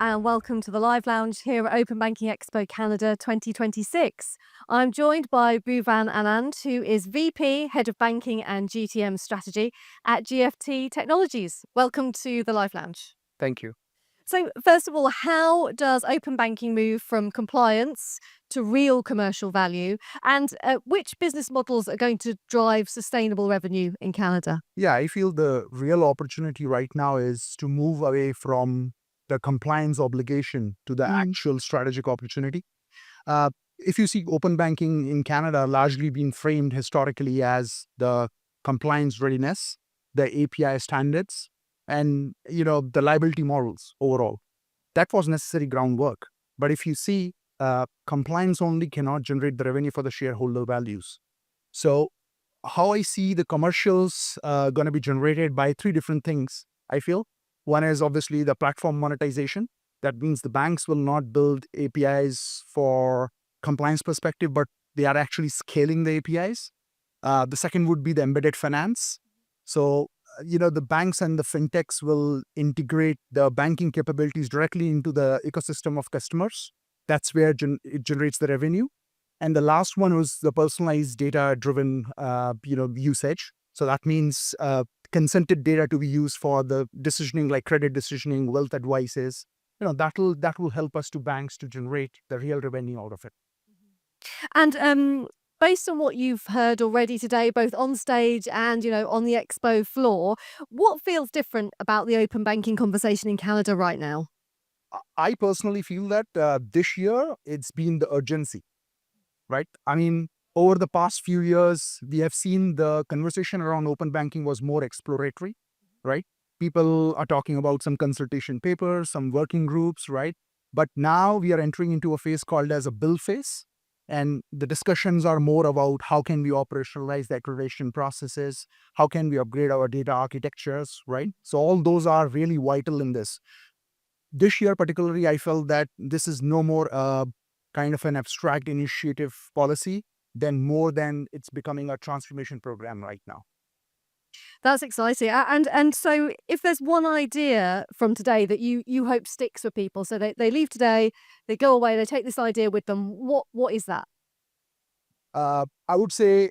and welcome to the Live Lounge here at Open Banking Expo Canada 2026. I'm joined by Bhuvan Anand, who is VP, Head of Banking and GTM Strategy at GFT Technologies. Welcome to the Live Lounge. Thank you. So, first of all, how does open banking move from compliance to real commercial value? And which business models are going to drive sustainable revenue in Canada? Yeah, I feel the real opportunity right now is to move away from the compliance obligation to the actual strategic opportunity. If you see open banking in Canada largely being framed historically as the compliance readiness, the API standards, and the liability models overall. That was necessary groundwork. But if you see, compliance only cannot generate the revenue for the shareholder values. So how I see the commercials going to be generated by three different things, I feel. One is obviously the platform monetization. That means the banks will not build APIs for compliance perspective, but they are actually scaling the APIs. The second would be the embedded finance. So, the banks and the fintechs will integrate the banking capabilities directly into the ecosystem of customers. That's where it generates the revenue. And the last one was the personalized data-driven, usage. So that means consented data to be used for the decisioning, like credit decisioning, wealth advices. That will help us to banks to generate the real revenue out of it. And based on what you've heard already today, both on stage and on the expo floor, what feels different about the open banking conversation in Canada right now? I personally feel that this year it's been the urgency, right? I mean, over the past few years, we have seen the conversation around open banking was more exploratory, right? People are talking about some consultation papers, some working groups, right? But now we are entering into a phase called as a build phase. And the discussions are more about how can we operationalize the accreditation processes, how can we upgrade our data architectures, right? So all those are really vital in this. This year particularly, I felt that this is no more kind of an abstract initiative policy, more than it's becoming a transformation program right now. That's exciting. And so if there's one idea from today that you hope sticks with people, so they leave today, they go away, they take this idea with them, what is that? I would say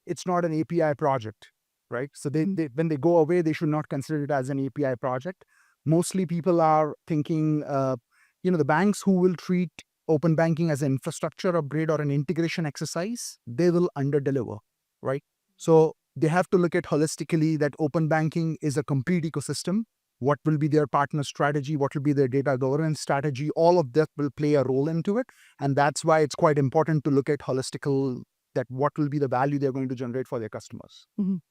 it's not an API project, right? So when they go away, they should not consider it as an API project. Mostly people are thinking, the banks who will treat open banking as an infrastructure upgrade or an integration exercise, they will underdeliver, right? So they have to look at holistically that open banking is a complete ecosystem. What will be their partner strategy? What will be their data governance strategy? All of that will play a role into it. And that's why it's quite important to look at holistical, that what will be the value they're going to generate for their customers. Mhm.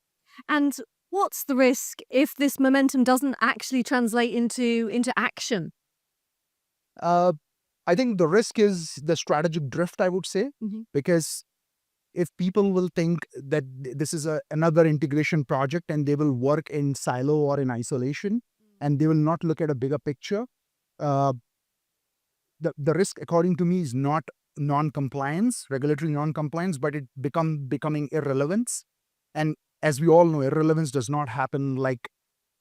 And what's the risk if this momentum doesn't actually translate into action? Uh, I think the risk is the strategic drift, I would say, because if people will think that this is another integration project and they will work in silo or in isolation and they will not look at a bigger picture, uh, the risk, according to me, is not non-compliance, regulatory non-compliance, but it becoming irrelevance. And as we all know, irrelevance does not happen like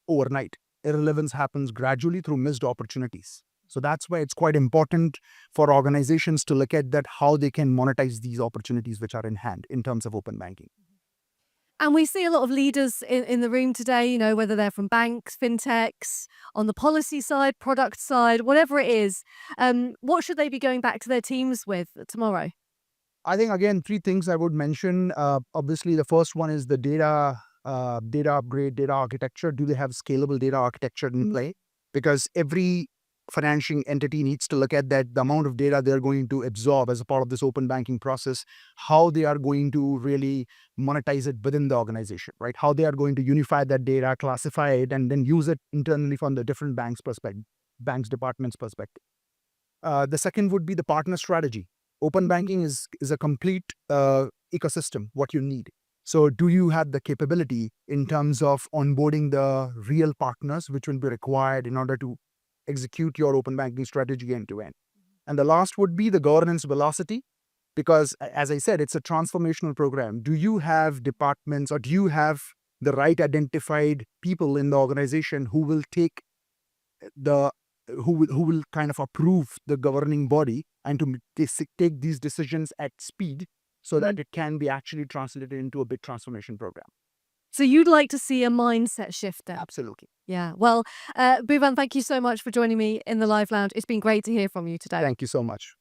overnight. Irrelevance happens gradually through missed opportunities. So that's why it's quite important for organizations to look at that, how they can monetize these opportunities which are in hand in terms of open banking. And we see a lot of leaders in the room today, whether they're from banks, fintechs, on the policy side, product side, whatever it is. What should they be going back to their teams with tomorrow? I think, again, three things I would mention. Obviously, the first one is the data upgrade, data architecture. Do they have scalable data architecture in play? Because every financial entity needs to look at that, the amount of data they're going to absorb as a part of this open banking process, how they are going to really monetize it within the organization, right? How they are going to unify that data, classify it, and then use it internally from the different banks' departments' perspective. The second would be the partner strategy. Open banking is a complete ecosystem, what you need. So do you have the capability in terms of onboarding the real partners which will be required in order to execute your open banking strategy end to end? And the last would be the governance velocity, because as I said, it's a transformational program. Do you have departments or do you have the right identified people in the organization who will take the who will kind of approve the governing body and to take these decisions at speed so that it can be actually translated into a big transformation program. So you'd like to see a mindset shift then? Absolutely. Yeah. Well, Bhuvan, thank you so much for joining me in the Live Lounge. It's been great to hear from you today. Thank you so much.